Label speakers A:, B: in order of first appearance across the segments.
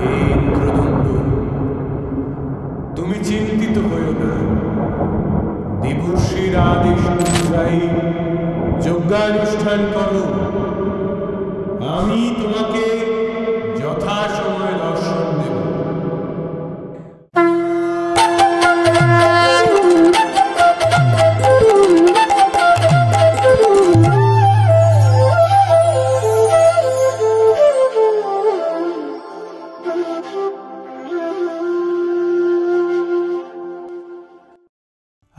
A: হে ইন্দ্রদম্ন, তুমি চিন্তিত হও না। দেবর্ষির আদেশ অনুযায়ী যজ্ঞানুষ্ঠান করো। আমি তোমাকে যথাসময়ে দর্শন দেব।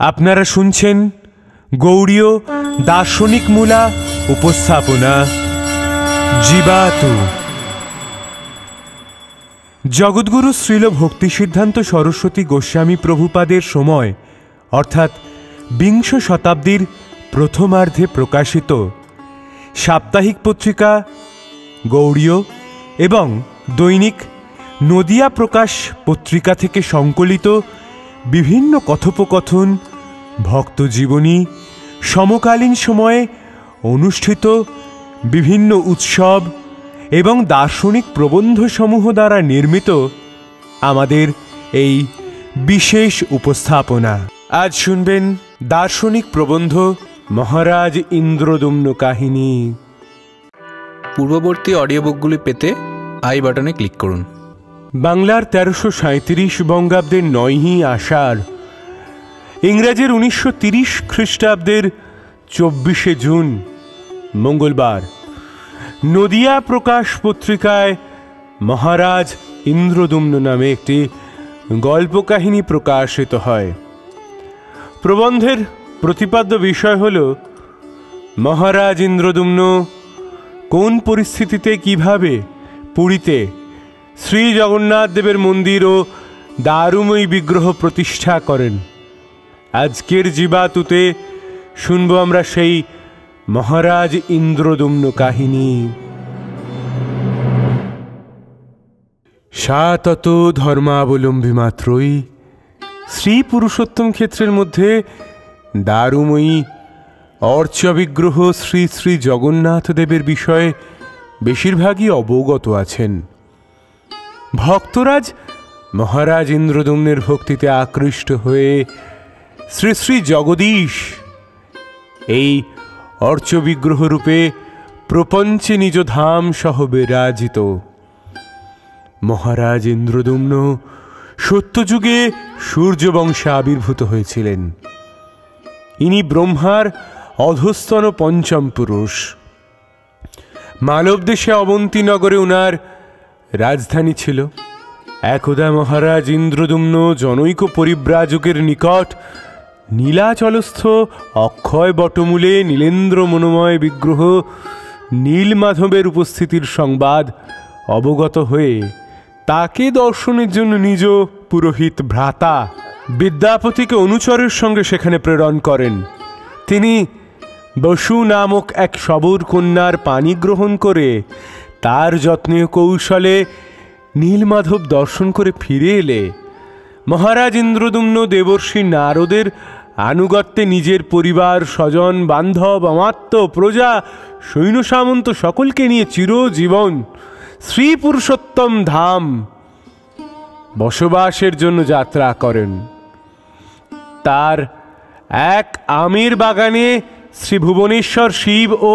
B: আপনারা শুনছেন গৌড়ীয় দার্শনিক মূলা উপস্থাপনা জীবাতু। জগৎগুরু শ্রীল ভক্তি সিদ্ধান্ত সরস্বতী গোস্বামী প্রভুপাদের সময় অর্থাৎ বিংশ শতাব্দীর প্রথমার্ধে প্রকাশিত সাপ্তাহিক পত্রিকা গৌড়ীয় এবং দৈনিক নদিয়া প্রকাশ পত্রিকা থেকে সংকলিত বিভিন্ন কথোপকথন, ভক্তজীবনী, সমকালীন সময়ে অনুষ্ঠিত বিভিন্ন উৎসব এবং দার্শনিক প্রবন্ধসমূহ দ্বারা নির্মিত আমাদের এই বিশেষ উপস্থাপনা। আজ শুনবেন দার্শনিক প্রবন্ধ মহারাজ ইন্দ্রদম্ন কাহিনী।
C: পূর্ববর্তী অডিও বুকগুলি পেতে আই বাটনে ক্লিক করুন।
B: বাংলার 1337 বঙ্গাব্দের 9ই আষাঢ়, ইংরেজের 1930 খ্রিস্টাব্দের 24শে জুন মঙ্গলবার নদিয়া প্রকাশ পত্রিকায় মহারাজ ইন্দ্রদম্ন নামে একটি গল্পকাহিনী প্রকাশিত হয়। প্রবন্ধের প্রতিপাদ্য বিষয় হল মহারাজ ইন্দ্রদম্ন কোন পরিস্থিতিতে কিভাবে পুরীতে শ্রী জগন্নাথ দেবের মন্দির ও দারুময়ী বিগ্রহ প্রতিষ্ঠা করেন। আজকের জীবাতুতে শুনব আমরা সেই মহারাজ ইন্দ্রদম্ন কাহিনী। সাতত ধর্মাবলম্বী মাত্রই শ্রী পুরুষোত্তম ক্ষেত্রের মধ্যে দারুময়ী অর্চ বিগ্রহ শ্রী শ্রী জগন্নাথ দেবের বিষয়ে বেশিরভাগই অবগত আছেন। ভক্তরাজ মহারাজ ইন্দ্রদম্নের ভক্তিতে আকৃষ্ট হয়ে শ্রী শ্রী জগদীশ এই অর্চবিগ্রহ রূপে প্রপঞ্চে নিজ ধাম সহ বিরাজিত। মহারাজ ইন্দ্রদম্ন সত্যযুগে সূর্যবংশে আবির্ভূত হয়েছিলেন। ইনি ব্রহ্মার অধস্তন পঞ্চম পুরুষ। মালব দেশে অবন্তী নগরে ওনার রাজধানী ছিল। একদা মহারাজ ইন্দ্রদম্ন জনৈক পরিব্রাজকের নিকট নীলাচলস্থ অক্ষয় বটমূলে নীলেন্দ্র মনোময় বিগ্রহ নীলমাধবের উপস্থিতির সংবাদ অবগত হয়ে তাকে দর্শনের জন্য নিজ পুরোহিত ভ্রাতা বিদ্যাপতিকে অনুচরের সঙ্গে সেখানে প্রেরণ করেন। তিনি বসু নামক এক সবর কন্যার পানি গ্রহণ করে তার যত্নে কৌশলে নীলমাধব দর্শন করে ফিরে এলে মহারাজ ইন্দ্রদম্ন দেবর্ষি নারদের আনুগত্যে নিজের পরিবার, স্বজন, বান্ধব, অমাত্য, প্রজা, সৈন্য সামন্ত সকলকে নিয়ে চিরজীবন শ্রী পুরুষোত্তম ধাম বসবাসের জন্য যাত্রা করেন। তার এক আমের বাগানে শ্রী ভুবনেশ্বর শিব ও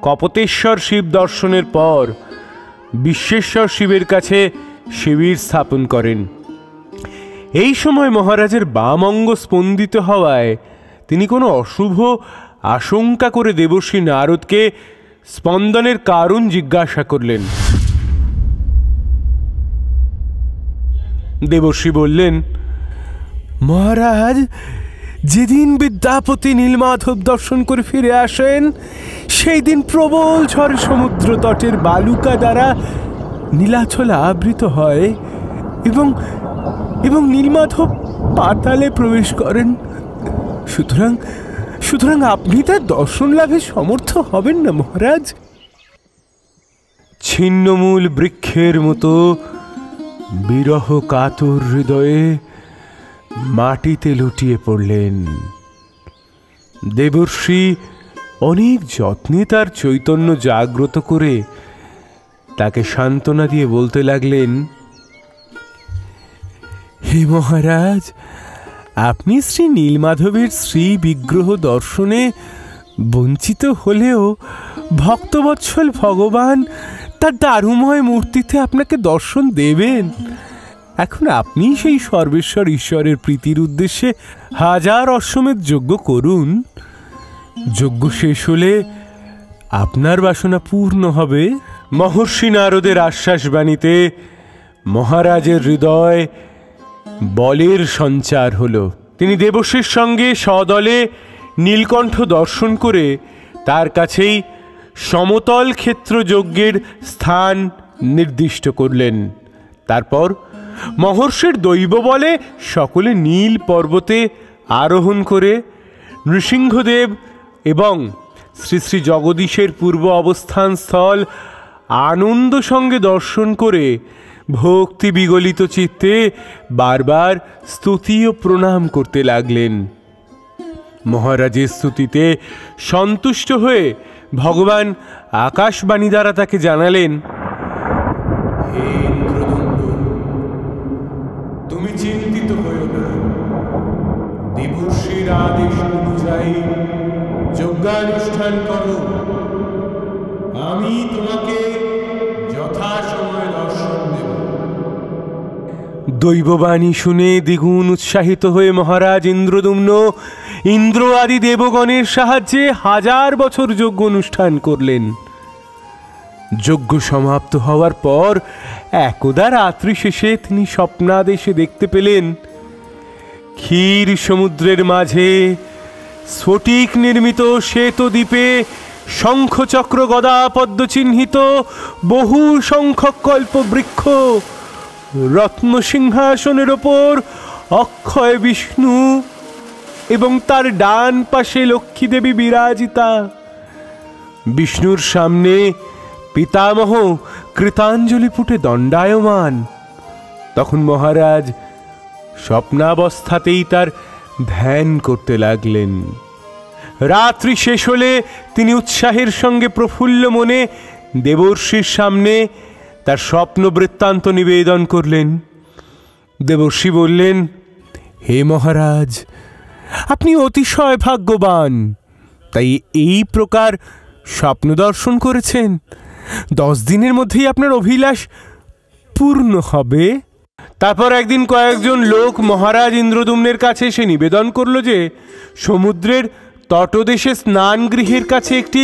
B: কপতেশ্বর শিব দর্শনের পর বিশ্বেশ্বর শিবের কাছে শিবির স্থাপন করেন। এই সময় মহারাজের বাম অঙ্গ স্পন্দিত হওয়ায় তিনি কোনো অশুভ আশঙ্কা করে দেবর্ষি নারদকে স্পন্দনের কারণ জিজ্ঞাসা করলেন। দেবর্ষি বললেন, মহারাজ, যেদিন বিদ্যাপতি নীলমাধব দর্শন করে ফিরে আসেন সেই দিন প্রবল ঝড়ে সমুদ্র তটের বালুকা দ্বারা নীলাচল আবৃত হয় এবং এবং নীলমাধব পাতালে প্রবেশ করেন। সুতরাং আপনি তার দর্শন লাভে সমর্থ হবেন না মহারাজ। ছিন্নমূল বৃক্ষের মতো বিরহ কাতর হৃদয়ে মাটিতে লুটিয়ে পড়লেন। দেবর্ষি অনেক যত্নে তার চৈতন্য জাগ্রত করে তাকে সান্ত্বনা দিয়ে বলতে লাগলেন, হে মহারাজ, আপনি শ্রী নীলমাধবের শ্রী বিগ্রহ দর্শনে বঞ্চিত হলেও ভক্তবৎসল ভগবান তার দারুময় মূর্তিতে আপনাকে দর্শন দেবেন। এখন আপনি সেই সর্বেশ্বর ঈশ্বরের প্রীতির উদ্দেশ্যে 1000 অশ্বমেধ যজ্ঞ করুন। যজ্ঞ শেষ হলে আপনার বাসনা পূর্ণ হবে। মহর্ষি নারদের আশ্বাসবাণীতে মহারাজের হৃদয় বলের সঞ্চার হলো। তিনি দেবশ্রীর সঙ্গে সদলে নীলকণ্ঠ দর্শন করে তার কাছেই সমতল ক্ষেত্র যজ্ঞের স্থান নির্দিষ্ট করলেন। তারপর মহর্ষির দৈব বলে সকলে নীল পর্বতে আরোহণ করে নৃসিংহদেব এবং শ্রী শ্রী জগদীশের পূর্ব অবস্থান স্থল আনন্দ সঙ্গে দর্শন করে ভক্তি বিগলিত চিত্তে বারবার স্তুতি ও প্রণাম করতে লাগলেন। মহারাজের স্তুতিতে সন্তুষ্ট হয়ে ভগবান আকাশবাণী দ্বারা তাকে জানালেন,
A: হে ইন্দ্রদণ্ড, তুমি চিন্তিত হও না। দেবর্ষির আদেশ অনুযায়ী যজ্ঞানুষ্ঠান করো। আমি তোমাকে যথাসময়ে দর্শন দেব।
B: দৈববাণী শুনে দ্বিগুণ উৎসাহিত হয়ে মহারাজ ইন্দ্রদুম্ন ইন্দ্র আদি দেবগণের সাহায্যে 1000 বছর যজ্ঞ অনুষ্ঠান করলেন। যজ্ঞ সমাপ্ত হওয়ার পর একদা রাত্রি শেষে তিনি স্বপ্নাদেশে দেখতে পেলেন ক্ষীর সমুদ্রের মাঝে স্ফটিক নির্মিত শ্বেত দ্বীপে শঙ্খচক্র গদা পদ্ম চিহ্নিত বহু সংখ্যক কল্প বৃক্ষ, রত্ন সিংহাসনের ওপর অক্ষয় বিষ্ণু এবং তার ডান পাশে লক্ষ্মী দেবী বিরাজিতা। বিষ্ণুর সামনে পিতামহ কৃতাঞ্জলি পুটে দণ্ডায়মান। তখন মহারাজ স্বপ্নাবস্থাতেই তার ধ্যান করতে লাগলেন। রাত্রি শেষ হলে তিনি উৎসাহের সঙ্গে প্রফুল্ল মনে দেবর্ষির সামনে তার স্বপ্ন বৃত্তান্ত নিবেদন করলেন। দেবর্ষি বললেন, হে মহারাজ, আপনি অতিশয় ভাগ্যবান, তাই এই প্রকার স্বপ্ন দর্শন করেছেন। 10 দিনের মধ্যেই আপনার অভিলাষ পূর্ণ হবে। তারপর একদিন কয়েকজন লোক মহারাজ ইন্দ্রদুম্নের কাছে এসে নিবেদন করল যে সমুদ্রের তটদেশে স্নান গৃহের কাছে একটি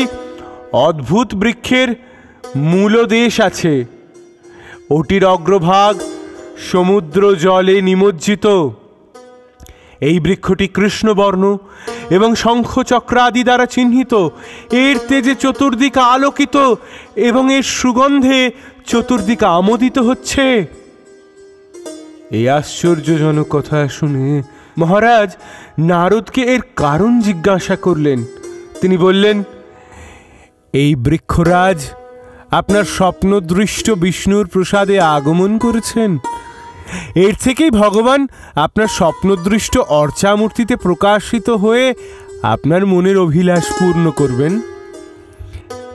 B: অদ্ভুত বৃক্ষের মূলদেশ আছে। ওটির অগ্রভাগ সমুদ্র জলে নিমজ্জিত। এই বৃক্ষটি কৃষ্ণবর্ণ এবং শঙ্খচক্রাদি দ্বারা চিহ্নিত। এর তেজে চতুর্দিকে আলোকিত এবং এর সুগন্ধে চতুর্দিকে আমোদিত হচ্ছে। এই আশ্চর্যজনক কথা শুনে মহারাজ নারদকে এর কারণ জিজ্ঞাসা করলেন। তিনি বললেন, এই বৃক্ষরাজ আপনার স্বপ্নদৃষ্ট বিষ্ণুর প্রসাদে আগমন করেছেন। এর থেকেই ভগবান আপনার স্বপ্নদৃষ্ট অর্চামূর্তিতে প্রকাশিত হয়ে আপনার মনের অভিলাষ পূর্ণ করবেন।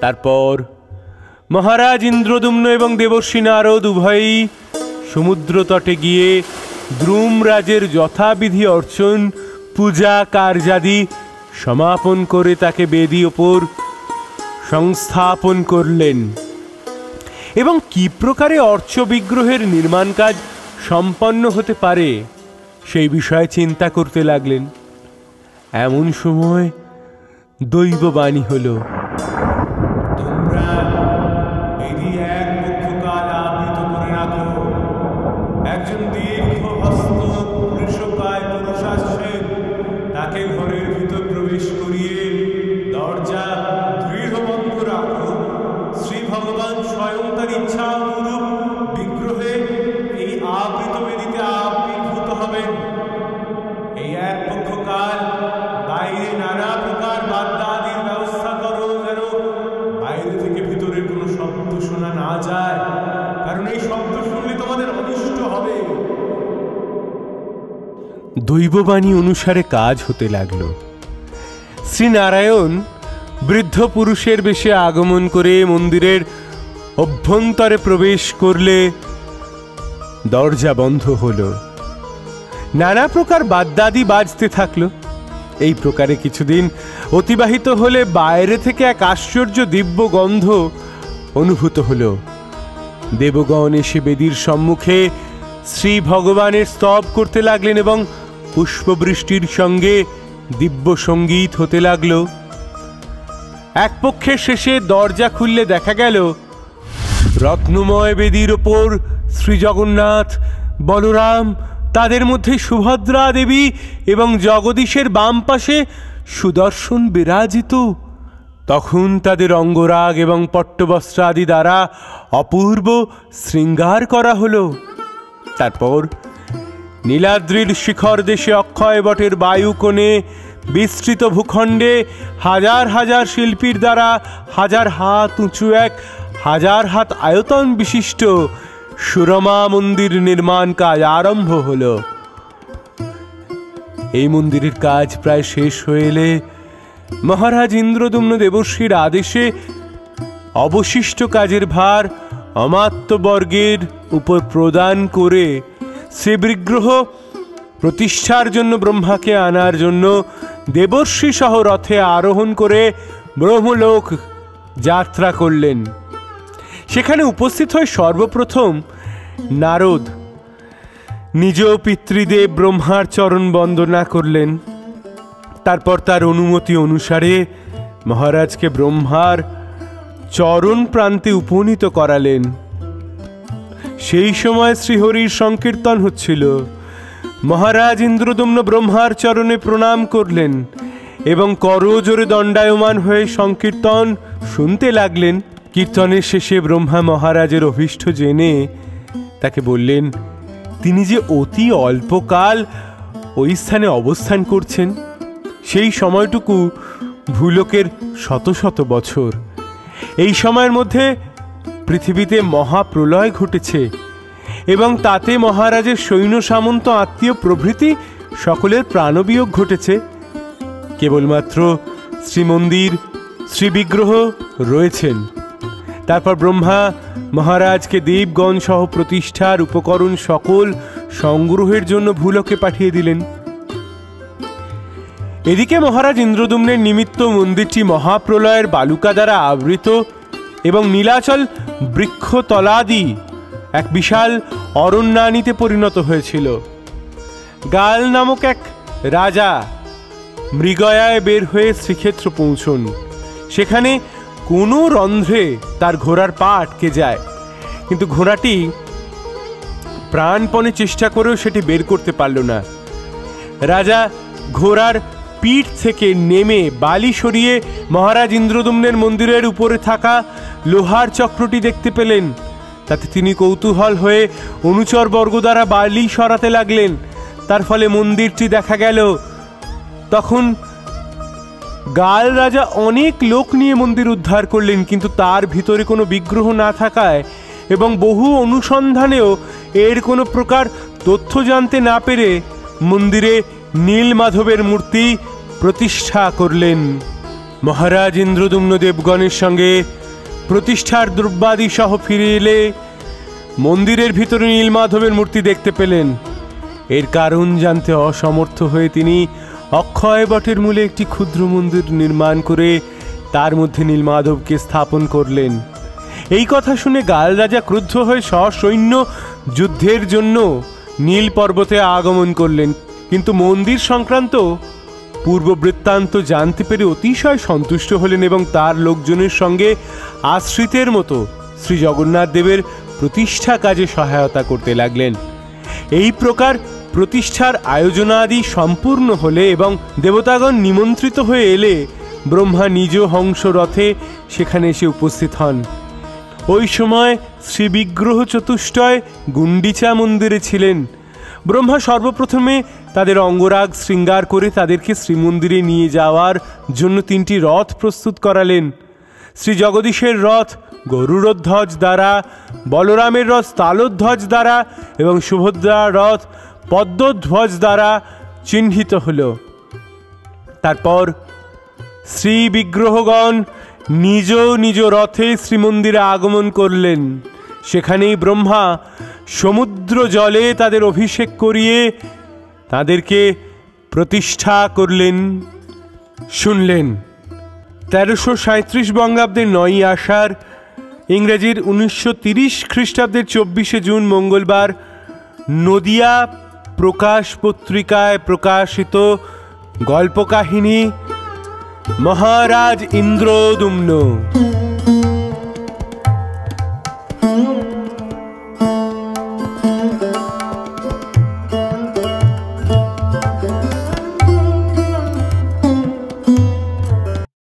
B: তারপর মহারাজ ইন্দ্রদুম্ন এবং দেবর্ষি নারদ উভয়ই সমুদ্র তটে গিয়ে দ্রুমরাজের যথাবিধি অর্চন পূজা কার্যাদি সমাপন করে তাকে বেদী ওপর সংস্থাপন করলেন এবং কি প্রকারে অর্চ বিগ্রহের নির্মাণ কাজ সম্পন্ন হতে পারে সেই বিষয়ে চিন্তা করতে লাগলেন। এমন সময় দৈববাণী হলো,
A: তোমরা বেদি এক পক্ষকাল আবৃত করে রাখো। একজন দীর্ঘহস্ত বৃষকায় পুরুষ আসছেন। তাকে ঘরের ভিতর প্রবেশ করিয়ে দরজা দৃঢ় বন্ধ রাখো। শ্রী ভগবান স্বয়ং তার ইচ্ছা অনুরূপ বিগ্রহে এই আবৃত বেদিতে আবির্ভূত হবেন। এই এক পক্ষকাল বাইরে নানা প্রকার বাদ্যাদির ব্যবস্থা করো, যেন বাইরে থেকে ভিতরের কোনো শব্দ শোনা না যায়, কারণ এই শব্দ শুনলে তোমাদের অনিষ্ট হবে।
B: দৈববাণী অনুসারে কাজ হতে লাগল। শ্রীনারায়ণ বৃদ্ধ পুরুষের বেশে আগমন করে মন্দিরের অভ্যন্তরে প্রবেশ করলে দরজা বন্ধ হল। নানা প্রকার বাদ্যাদি বাজতে থাকলো। এই প্রকারে কিছুদিন অতিবাহিত হলে বাইরে থেকে এক আশ্চর্য দিব্য গন্ধ অনুভূত হলো। দেবগণ এসে বেদীর সম্মুখে শ্রী ভগবানের স্তব করতে লাগলেন এবং পুষ্পবৃষ্টির সঙ্গে দিব্য সঙ্গীত হতে লাগল। এক পক্ষের শেষে দরজা খুললে দেখা গেল রত্নময় বেদীর ওপর শ্রী জগন্নাথ, বলরাম, তাদের মধ্যে সুভদ্রা দেবী এবং জগদীশের বাম পাশে সুদর্শন বিরাজিত। তখন তাদের অঙ্গরাগ এবং পট্টবস্ত্র আদি দ্বারা অপূর্ব শৃঙ্গার করা হলো। তারপর নীলাদ্রির শিখর দেশে অক্ষয় বটের বায়ুকোণে বিস্তৃত ভূখণ্ডে হাজার হাজার শিল্পীর দ্বারা হাজার হাত উঁচু এক হাজার হাত আয়তন বিশিষ্ট সুরমা মন্দির নির্মাণ কাজ আরম্ভ হলো। এই মন্দিরের কাজ প্রায় শেষ হয়ে এলে মহারাজ ইন্দ্রদম্ন দেবর্ষির আদেশে অবশিষ্ট কাজের ভার অমাত্যবর্গের উপর প্রদান করে শ্রীবিগ্রহ প্রতিষ্ঠার জন্য ব্রহ্মাকে আনার জন্য দেবর্ষি সহ রথে আরোহণ করে ব্রহ্মলোক যাত্রা করলেন। সেখানে উপস্থিত হয়ে সর্বপ্রথম নারদ নিজ পিতৃদেব ব্রহ্মার চরণ বন্দনা করলেন। তারপর তার অনুমতি অনুসারে মহারাজকে ব্রহ্মার চরণ প্রান্তে উপনীত করালেন। সেই সময় শ্রীহরির সংকীর্তন হচ্ছিল। মহারাজ ইন্দ্রদম্ন ব্রহ্মার চরণে প্রণাম করলেন এবং করজোরে দণ্ডায়মান হয়ে সংকীর্তন শুনতে লাগলেন। কীর্তনের শেষে ব্রহ্মা মহারাজের অভীষ্ট জেনে তাকে বললেন তিনি যে অতি অল্পকাল ওই স্থানে অবস্থান করছেন, সেই সময়টুকু ভূলোকের শত শত বছর। এই সময়ের মধ্যে পৃথিবীতে মহাপ্রলয় ঘটেছে এবং তাতে মহারাজের সৈন্য সামন্ত আত্মীয় প্রভৃতি সকলের প্রাণবিয়োগ ঘটেছে। কেবলমাত্র শ্রীমন্দির শ্রীবিগ্রহ রয়েছেন। তারপর ব্রহ্মা মহারাজকে দেবগণ সহ প্রতিষ্ঠার উপকরণ সকল সংগ্রহের জন্য ভূলোকে পাঠিয়ে দিলেন। এদিকে মহারাজ ইন্দ্রদম্নের নিমিত্ত মন্দিরটি মহাপ্রলয়ের বালুকা দ্বারা আবৃত এবং নীলাচল বৃক্ষতলাদি এক বিশাল অরণ্যানীতে পরিণত হয়েছিল। গাল নামক এক রাজা মৃগয়ায় বের হয়ে শ্রীক্ষেত্র পৌঁছন। সেখানে কোনো রন্ধ্রে তার ঘোড়ার পা আটকে যায়, কিন্তু ঘোড়াটি প্রাণপণে চেষ্টা করেও সেটি বের করতে পারল না। রাজা ঘোড়ার পিঠ থেকে নেমে বালি সরিয়ে মহারাজ ইন্দ্রদম্নের মন্দিরের উপরে থাকা লোহার চক্রটি দেখতে পেলেন। তাতে তিনি কৌতূহল হয়ে অনুচর বর্গ দ্বারা বালি সরাতে লাগলেন। তার ফলে মন্দিরটি দেখা গেল। তখন গাল রাজা অনেক লোক নিয়ে মন্দির উদ্ধার করলেন, কিন্তু তার ভিতরে কোনো বিগ্রহ না থাকায় এবং বহু অনুসন্ধানেও এর কোনো প্রকার তথ্য জানতে না পেরে মন্দিরে নীলমাধবের মূর্তি প্রতিষ্ঠা করলেন। মহারাজ ইন্দ্রদম্ন দেবগণের সঙ্গে প্রতিষ্ঠার দ্রব্যাদি সহ ফিরে এলে মন্দিরের ভিতরে নীলমাধবের মূর্তি দেখতে পেলেন। এর কারণ জানতে অসমর্থ হয়ে তিনি অক্ষয় বটের মূলে একটি ক্ষুদ্র মন্দির নির্মাণ করে তার মধ্যে নীলমাধবকে স্থাপন করলেন। এই কথা শুনে গাল রাজা ক্রুদ্ধ হয়ে সসৈন্য যুদ্ধের জন্য নীল পর্বতে আগমন করলেন, কিন্তু মন্দির সংক্রান্ত পূর্ব বৃত্তান্ত জানতে পেরে অতিশয় সন্তুষ্ট হলেন এবং তার লোকজনের সঙ্গে আশ্রিতের মতো শ্রী জগন্নাথ দেবের প্রতিষ্ঠা কাজে সহায়তা করতে লাগলেন। এই প্রকার প্রতিষ্ঠার আয়োজনাদি সম্পূর্ণ হলে এবং দেবতাগণ নিমন্ত্রিত হয়ে এলে ব্রহ্মা নিজ হংস রথে সেখানে এসে উপস্থিত হন। ওই সময় শ্রীবিগ্রহ চতুষ্টয় গুন্ডিচা মন্দিরে ছিলেন। ব্রহ্মা সর্বপ্রথমে তাদের অঙ্গরাগ শৃঙ্গার করে তাদেরকে শ্রীমন্দিরে নিয়ে যাওয়ার জন্য 3টি রথ প্রস্তুত করালেন। শ্রী জগদীশের রথ গরুড়ধ্বজ দ্বারা, বলরামের রথ তালধ্বজ দ্বারা এবং সুভদ্রার রথ পদ্মধ্বজ দ্বারা চিহ্নিত হল। তারপর শ্রী বিগ্রহগণ নিজ নিজ রথে শ্রীমন্দিরে আগমন করলেন। সেখানেই ব্রহ্মা সমুদ্র জলে তাদের অভিষেক করিয়ে তাদেরকে প্রতিষ্ঠা করলেন। শুনলেন 1337 বঙ্গাব্দের 9ই আষাঢ়, ইংরেজির 1930 খ্রিস্টাব্দের 24শে জুন মঙ্গলবার নদিয়া প্রকাশ পত্রিকায় প্রকাশিত গল্পকাহিনী মহারাজ ইন্দ্রদ্যুম্ন।